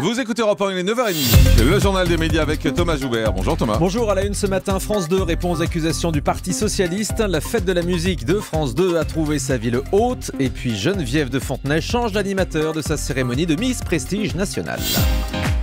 Vous écoutez Europe 1, il est 9h30. Le journal des médias avec Thomas Joubert. Bonjour Thomas. Bonjour, à la une ce matin, France 2 répond aux accusations du Parti Socialiste. La fête de la musique de France 2 a trouvé sa ville haute. Et puis Geneviève de Fontenay change d'animateur de sa cérémonie de Miss Prestige Nationale.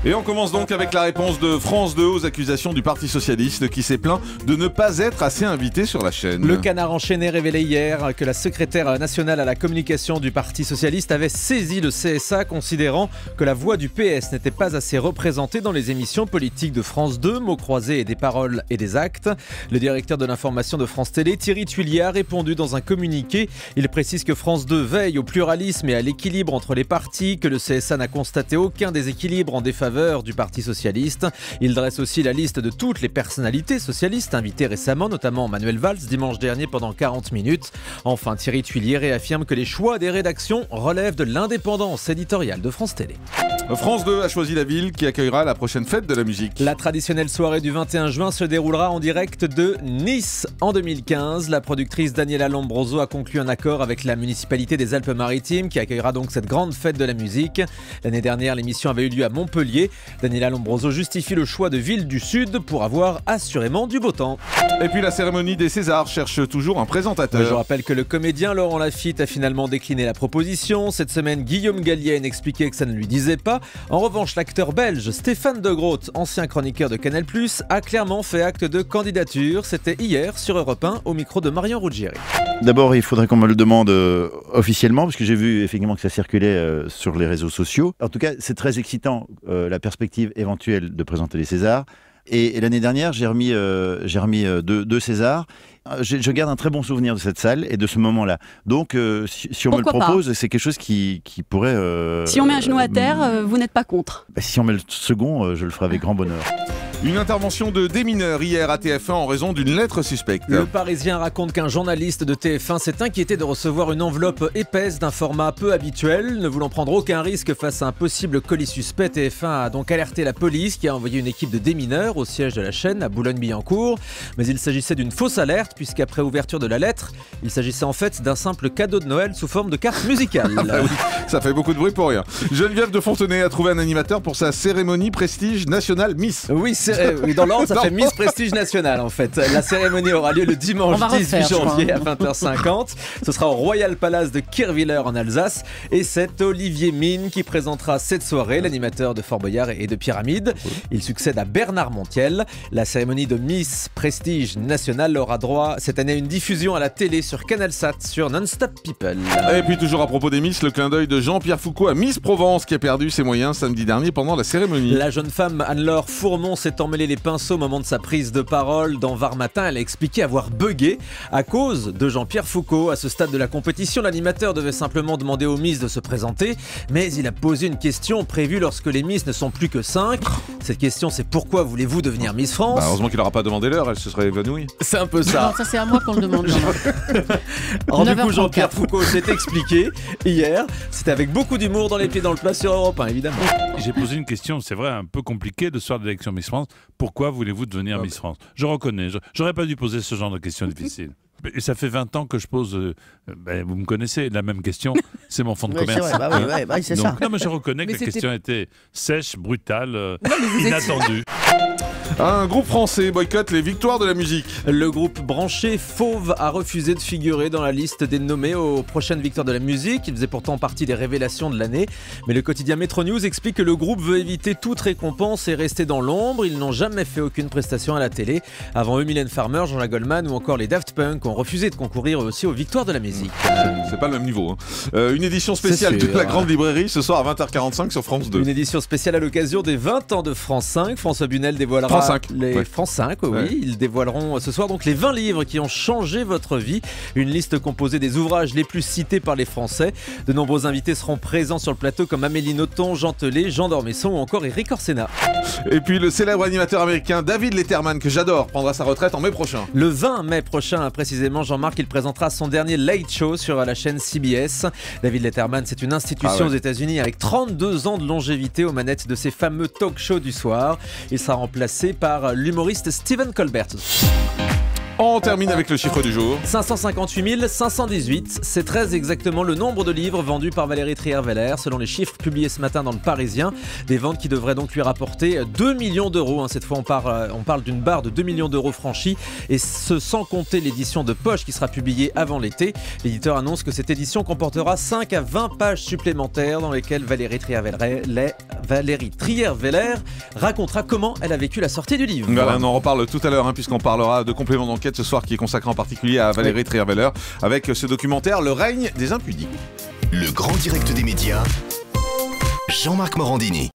Et on commence donc avec la réponse de France 2 aux accusations du Parti Socialiste qui s'est plaint de ne pas être assez invité sur la chaîne. Le Canard enchaîné révélait hier que la secrétaire nationale à la communication du Parti Socialiste avait saisi le CSA considérant que la voix du PS n'était pas assez représentée dans les émissions politiques de France 2, mots croisés et des paroles et des actes. Le directeur de l'information de France Télé, Thierry Tuillier, a répondu dans un communiqué. Il précise que France 2 veille au pluralisme et à l'équilibre entre les partis, que le CSA n'a constaté aucun déséquilibre en défaveur du Parti Socialiste. Il dresse aussi la liste de toutes les personnalités socialistes invitées récemment, notamment Manuel Valls dimanche dernier pendant 40 minutes. Enfin, Thierry Tuillier réaffirme que les choix des rédactions relèvent de l'indépendance éditoriale de France Télé. France 2 a choisi la ville qui accueillera la prochaine fête de la musique. La traditionnelle soirée du 21 juin se déroulera en direct de Nice. En 2015, la productrice Daniela Lombroso a conclu un accord avec la municipalité des Alpes-Maritimes qui accueillera donc cette grande fête de la musique. L'année dernière, l'émission avait eu lieu à Montpellier. Daniela Lombroso justifie le choix de ville du Sud pour avoir assurément du beau temps. Et puis la cérémonie des Césars cherche toujours un présentateur. Je rappelle que le comédien Laurent Lafitte a finalement décliné la proposition. Cette semaine, Guillaume Gallienne expliquait que ça ne lui disait pas. En revanche, l'acteur belge Stéphane de Groot, ancien chroniqueur de Canal+, a clairement fait acte de candidature. C'était hier sur Europe 1 au micro de Marion Ruggieri. D'abord, il faudrait qu'on me le demande officiellement, parce que j'ai vu effectivement que ça circulait sur les réseaux sociaux. En tout cas, c'est très excitant, la perspective éventuelle de présenter les Césars. Et l'année dernière, j'ai remis deux Césars. Je garde un très bon souvenir de cette salle et de ce moment-là. Donc, si on me le propose, c'est quelque chose qui pourrait... si on met un genou à terre, vous n'êtes pas contre? Si on met le second, je le ferai avec grand bonheur. Une intervention de démineurs hier à TF1 en raison d'une lettre suspecte. Le Parisien raconte qu'un journaliste de TF1 s'est inquiété de recevoir une enveloppe épaisse d'un format peu habituel. Ne voulant prendre aucun risque face à un possible colis suspect, TF1 a donc alerté la police qui a envoyé une équipe de démineurs au siège de la chaîne à Boulogne-Billancourt. Mais il s'agissait d'une fausse alerte puisqu'après ouverture de la lettre, il s'agissait en fait d'un simple cadeau de Noël sous forme de carte musicale. Ah oui, ça fait beaucoup de bruit pour rien. Geneviève de Fontenay a trouvé un animateur pour sa cérémonie Prestige Nationale Miss. Oui, dans l'ordre, ça fait Miss Prestige Nationale en fait. La cérémonie aura lieu le dimanche 18 janvier à 20h50. Ce sera au Royal Palace de Kirchwiller en Alsace. Et c'est Olivier Mine qui présentera cette soirée, l'animateur de Fort Boyard et de Pyramide. Il succède à Bernard Montiel. La cérémonie de Miss Prestige Nationale aura droit cette année à une diffusion à la télé sur CanalSat sur Non-Stop People. Et puis toujours à propos des Miss, le clin d'œil de Jean-Pierre Foucault à Miss Provence qui a perdu ses moyens samedi dernier pendant la cérémonie. La jeune femme Anne-Laure Fourmont s'est emmêlé les pinceaux au moment de sa prise de parole. Dans Var Matin, elle a expliqué avoir bugué à cause de Jean-Pierre Foucault. À ce stade de la compétition, l'animateur devait simplement demander aux Miss de se présenter, mais il a posé une question prévue lorsque les Miss ne sont plus que 5. Cette question, c'est pourquoi voulez-vous devenir Miss France? Heureusement qu'il n'aura pas demandé l'heure, elle se serait évanouie. C'est un peu ça. Non, ça c'est à moi qu'on le demande. Alors du coup, Jean-Pierre Foucault s'est expliqué hier. C'était avec beaucoup d'humour dans les pieds dans le plat sur Europe 1, évidemment. J'ai posé une question, c'est vrai, un peu compliquée de ce soir de l'élection Miss France. Pourquoi voulez-vous devenir Miss France? Je reconnais, j'aurais pas dû poser ce genre de questions difficiles. Et ça fait 20 ans que je pose, vous me connaissez, la même question, c'est mon fonds de commerce. C'est vrai, c'est ça. Non, mais je reconnais que la question était sèche, brutale, inattendue. Un groupe français boycotte les victoires de la musique. Le groupe branché Fauve a refusé de figurer dans la liste des nommés aux prochaines victoires de la musique. Il faisait pourtant partie des révélations de l'année. Mais le quotidien Metro News explique que le groupe veut éviter toute récompense et rester dans l'ombre. Ils n'ont jamais fait aucune prestation à la télé. Avant eux, Mylène Farmer, Jean-Jacques Goldman ou encore les Daft Punk ont refusé de concourir aussi aux victoires de la musique. C'est pas le même niveau. Une édition spéciale de la Grande Librairie ce soir à 20h45 sur France 2. Une édition spéciale à l'occasion des 20 ans de France 5. François Bunel dévoilera France 5. France 5, oui. Ils dévoileront ce soir donc les 20 livres qui ont changé votre vie. Une liste composée des ouvrages les plus cités par les Français. De nombreux invités seront présents sur le plateau comme Amélie Nothomb, Jean Telet, Jean Dormesson ou encore Éric Orsena. Et puis le célèbre animateur américain David Letterman, que j'adore, prendra sa retraite en mai prochain. Le 20 mai prochain, précisément, Jean-Marc, il présentera son dernier Late Show sur la chaîne CBS. David Letterman, c'est une institution aux États-Unis avec 32 ans de longévité aux manettes de ces fameux talk shows du soir. Il sera remplacé par l'humoriste Stephen Colbert. On termine avec le chiffre du jour. 558 518, c'est très exactement le nombre de livres vendus par Valérie Trierweiler, selon les chiffres publiés ce matin dans le Parisien. Des ventes qui devraient donc lui rapporter 2 millions d'euros. Cette fois, on parle d'une barre de 2 millions d'euros franchie, et ce sans compter l'édition de poche qui sera publiée avant l'été. L'éditeur annonce que cette édition comportera 5 à 20 pages supplémentaires dans lesquelles Valérie Trierweiler racontera comment elle a vécu la sortie du livre. Voilà, on en reparle tout à l'heure, puisqu'on parlera de complément d'enquête ce soir qui est consacré en particulier à Valérie Trierweiler avec ce documentaire Le règne des impudiques. Le grand direct des médias, Jean-Marc Morandini.